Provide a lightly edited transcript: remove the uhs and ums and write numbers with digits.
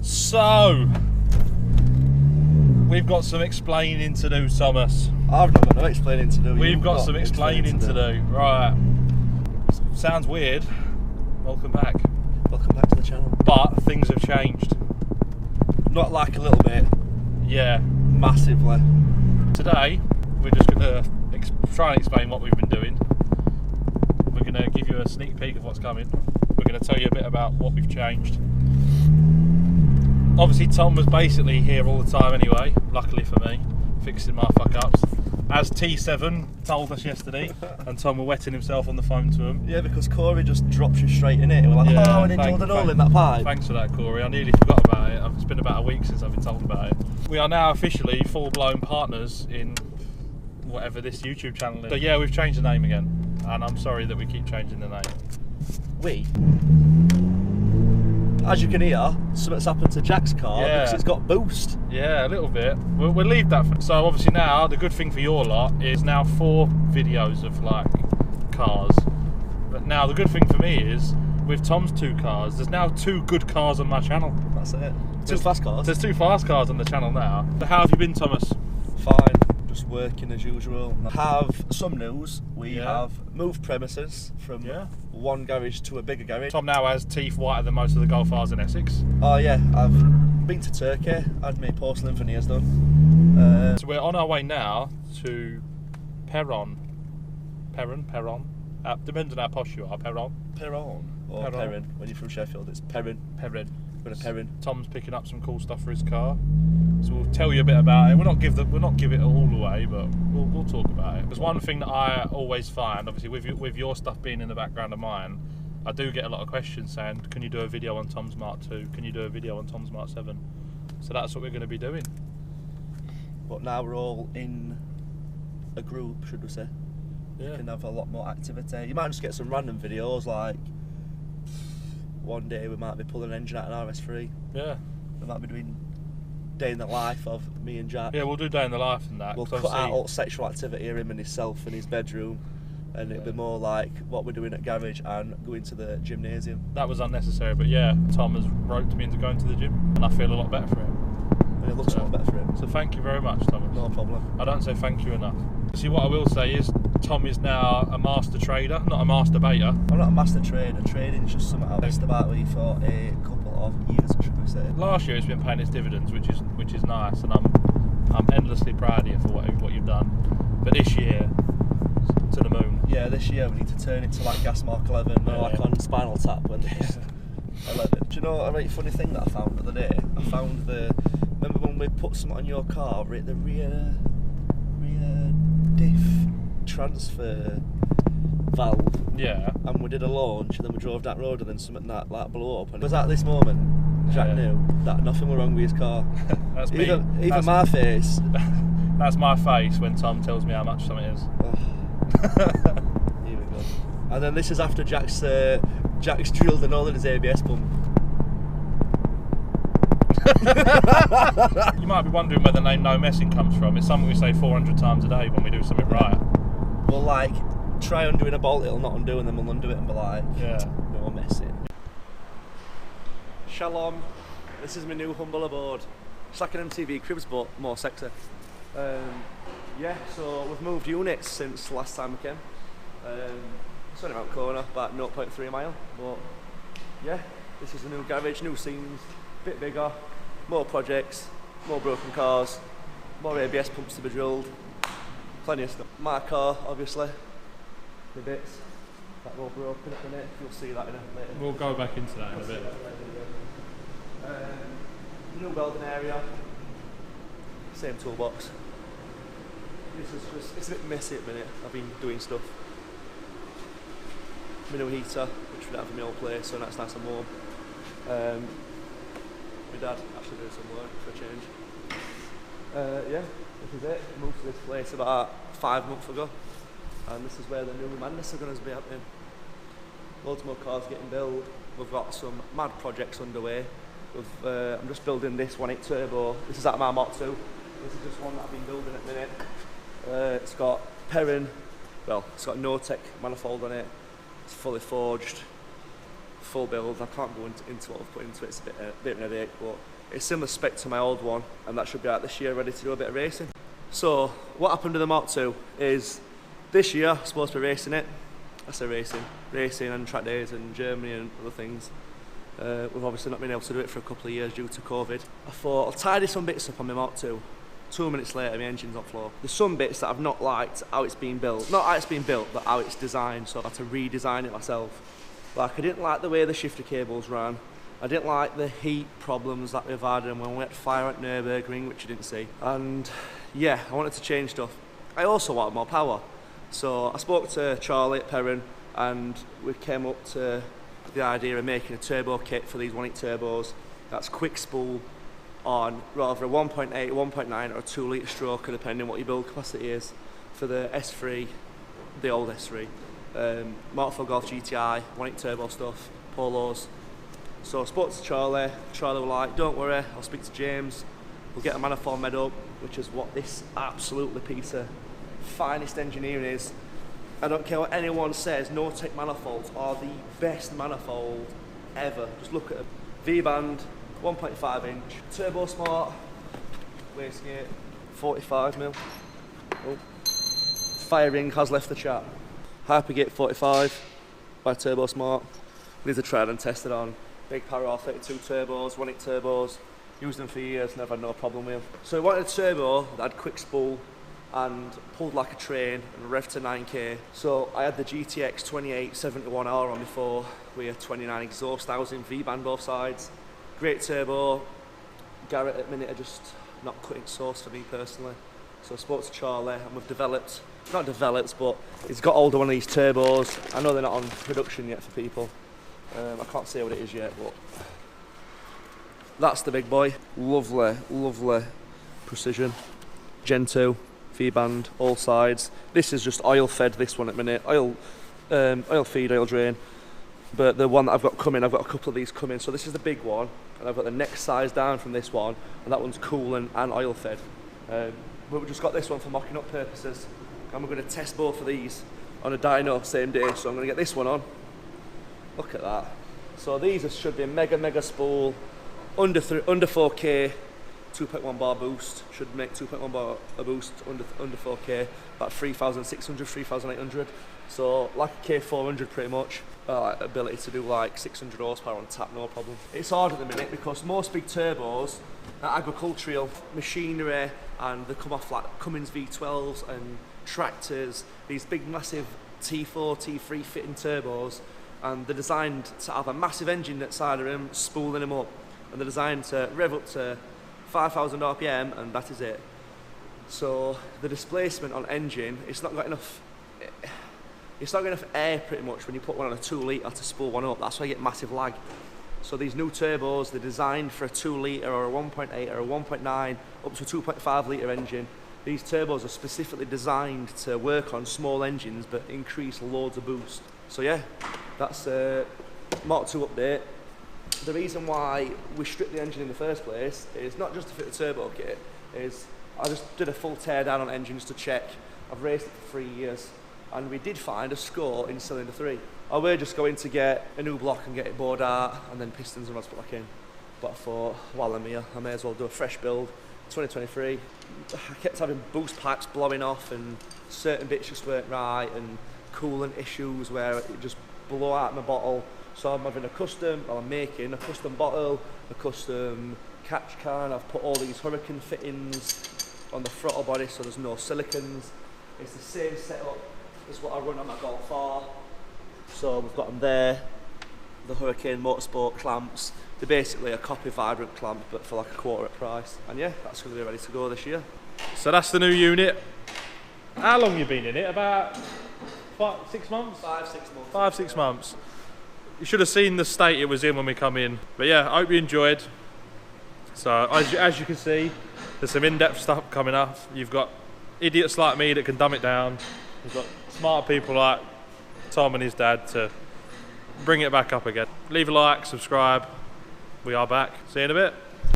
So, we've got some explaining to do, Thomas. I've not got no explaining to do. We've got some explaining to do. Right. Sounds weird. Welcome back. Welcome back to the channel. But things have changed. Not like a little bit. Yeah. Massively. Today, we're just going to try and explain what we've been doing. We're going to give you a sneak peek of what's coming. We're going to tell you a bit about what we've changed. Obviously, Tom was basically here all the time anyway, luckily for me, fixing my fuck-ups. As T7 told us yesterday, and Tom were wetting himself on the phone to him. Yeah, because Corey just drops you straight in it. We're like, Yeah, oh, and then drilled an hole in that pipe. Thanks for that, Corey. I nearly forgot about it. It's been about a week since I've been told about it. We are now officially full-blown partners in whatever this YouTube channel is. So yeah, we've changed the name again, and I'm sorry that we keep changing the name. We? As you can hear, something's happened to Jack's car because it's got boost. Yeah, a little bit. We'll leave that for... So obviously now, the good thing for your lot is now 4 videos of like cars. But now the good thing for me is, with Tom's 2 cars, there's now 2 good cars on my channel. That's it. 2 fast cars. There's 2 fast cars on the channel now. So how have you been, Thomas? Fine. Just working as usual. Have some news. We have moved premises from one garage to a bigger garage. Tom now has teeth whiter than most of the Golf R's in Essex. Oh yeah, I've been to Turkey, had my porcelain veneers done. So we're on our way now to Perron. Depends on how posh you are, Perron. Or Perrin. When you're from Sheffield, it's Perrin. Perrin. Perrin. Tom's picking up some cool stuff for his car, so we'll tell you a bit about it. We'll not give it all away, but we'll talk about it. There's one thing that I always find, obviously with your stuff being in the background of mine, I do get a lot of questions saying, can you do a video on Tom's Mark II? Can you do a video on Tom's Mark 7? So that's what we're going to be doing. But now we're all in a group, should we say? Yeah. We can have a lot more activity. You might just get some random videos, like one day we might be pulling an engine out of an RS3. Yeah. We might be doing day in the life of me and Jack. Yeah, we'll do day in the life and that. We'll cut out all sexual activity of him and himself in his bedroom, and it'll be more like what we're doing at garage and going to the gymnasium. That was unnecessary, but yeah, Tom has roped me into going to the gym, and I feel a lot better for it. And it looks a lot better for him. So thank you very much, Thomas. No problem. I don't say thank you enough. See, what I will say is, Tom is now a master trader, not a masturbator. I'm not a master trader. Trading is just something I've missed about me for a couple of years, should we say. Last year it's been paying its dividends, which is nice, and I'm endlessly proud of you for what you've done. But this year, to the moon. Yeah, this year we need to turn it to like gas mark 11, or like on Spinal Tap when it's 11. Do you know a really funny thing that I found the other day? I found remember when we put something on your car, the rear diff transfer valve? Yeah. And we did a launch, and then we drove that road, and then something that like blew up. And it was at this moment Jack knew that nothing was wrong with his car. That's me. Even my face. That's my face when Tom tells me how much something is. Here we go. And then this is after Jack's drilled an hole in his ABS pump. You might be wondering where the name No Messing comes from. It's something we say 400 times a day when we do something right. We'll like try undoing a bolt, it'll not undo, and then we'll undo it and be like, no messing. Shalom, this is my new humble abode. It's like an MTV Cribs but more sexy. Yeah, so we've moved units since last time we came. It's only around the corner, about 0.3 mile, but yeah, this is a new garage, new scenes, bit bigger, more projects, more broken cars, more ABS pumps to be drilled, plenty of stuff. My car, obviously, the bits that were broken at the minute, you'll see that in a later. We'll go back into that in a bit. New welding area, same toolbox. This is just, it's a bit messy at the minute, I've been doing stuff. My new heater, which we don't have in my old place, so that's nice and warm. My dad actually doing some work for a change. Yeah, this is it. We moved to this place about 5 months ago, and this is where the new madness are going to be happening. Loads more cars getting built. We've got some mad projects underway. I'm just building this 1.8 turbo. This is out of my Mark II. This is just one that I've been building at the minute. It's got Perrin, well, it's got no-tech manifold on it. It's fully forged, full build. I can't go into what I've put into it. It's a bit of a headache, but It's similar spec to my old one, and that should be out this year, ready to do a bit of racing. So what happened with the Mark II is this year I'm supposed to be racing it. I say racing and track days in Germany and other things. We've obviously not been able to do it for a couple of years due to COVID. I thought I'll tidy some bits up on my Mark II. 2 minutes later, my engine's on floor. There's some bits that I've not liked how it's been built. Not how it's been built, but how it's designed, so I've had to redesign it myself. Like, I didn't like the way the shifter cables ran. I didn't like the heat problems that we've had and when we had fire at Nürburgring, which you didn't see. And yeah, I wanted to change stuff. I also wanted more power. So I spoke to Charlie at Perrin and we came up to the idea of making a turbo kit for these 1.8 turbos. That's quick spool on rather a 1.8, 1.9 or a 2 litre stroker, depending what your build capacity is, for the S3, the old S3. Mark IV Golf GTI, 1.8 turbo stuff, Polos. So I spoke to Charlie. Charlie was like, don't worry, I'll speak to James, we'll get a manifold made up, which is what this absolutely piece of finest engineering is. I don't care what anyone says, no-tech manifolds are the best manifold ever. Just look at them. V-band, 1.5 inch, turbo smart, wastegate, 45mm. Oh. Fire ring has left the chat. Hypergate 45 by Turbo Smart. These are tried and tested on big Power 32 turbos, 1.8 turbos. Used them for years, never had no problem with them. So we wanted a turbo that had quick spool and pulled like a train and rev to 9k. So I had the GTX 2871R on before with a 29 exhaust housing, V-band both sides. Great turbo. Garrett at the minute are just not cutting sauce for me personally. So I spoke to Charlie and we've developed, not developed, but he's got hold of one of these turbos. I know they're not on production yet for people. I can't say what it is yet, but that's the big boy. Lovely, lovely precision. Gen 2, V-band, all sides. This is just oil fed, this one at the minute. Oil feed, oil drain. But the one that I've got coming, I've got a couple of these coming. So this is the big one, and I've got the next size down from this one, and that one's coolant and oil fed. But we've just got this one for mocking up purposes, and we're going to test both of these on a dyno same day. So I'm going to get this one on. Look at that. So these should be a mega spool, under 4K, 2.1 bar boost. Should make 2.1 bar a boost under 4K, about 3,600, 3,800. So like a K400 pretty much. Ability to do like 600 horsepower on tap, no problem. It's hard at the minute because most big turbos are agricultural machinery and they come off like Cummins V12s and tractors, these big massive T4, T3 fitting turbos, and they're designed to have a massive engine that side of them, spooling them up, and they're designed to rev up to 5,000 RPM and that is it. So the displacement on engine, it's not got enough air pretty much when you put one on a 2 litre to spool one up. That's why you get massive lag. So these new turbos, they're designed for a 2 litre or a 1.8 or a 1.9 up to a 2.5 litre engine. These turbos are specifically designed to work on small engines but increase loads of boost. So yeah, that's a Mark II update. The reason why we stripped the engine in the first place is not just to fit the turbo kit, is I just did a full tear down on engines to check. I've raced it for 3 years. And we did find a score in cylinder 3. I were just going to get a new block and get it bored out and then pistons and rods put back in. But I thought, while I'm here, I may as well do a fresh build. 2023, I kept having boost packs blowing off and certain bits just weren't right and coolant issues where it just blow out my bottle. So I'm having I'm making a custom bottle, a custom catch can. I've put all these Hurricane fittings on the throttle body so there's no silicons. It's the same setup is what I run on my Golf R. So we've got them there, the Hurricane Motorsport clamps. They're basically a copy Vibrant clamp but for like a quarter at price. And yeah, that's going to be ready to go this year. So that's the new unit. How long have you been in it? About 6 months? 5, 6 months. 5, 6 months. You should have seen the state it was in when we come in. But yeah, I hope you enjoyed. So as you can see, there's some in-depth stuff coming up. You've got idiots like me that can dumb it down. You've got smart people like Tom and his dad to bring it back up again. Leave a like, subscribe. We are back. See you in a bit.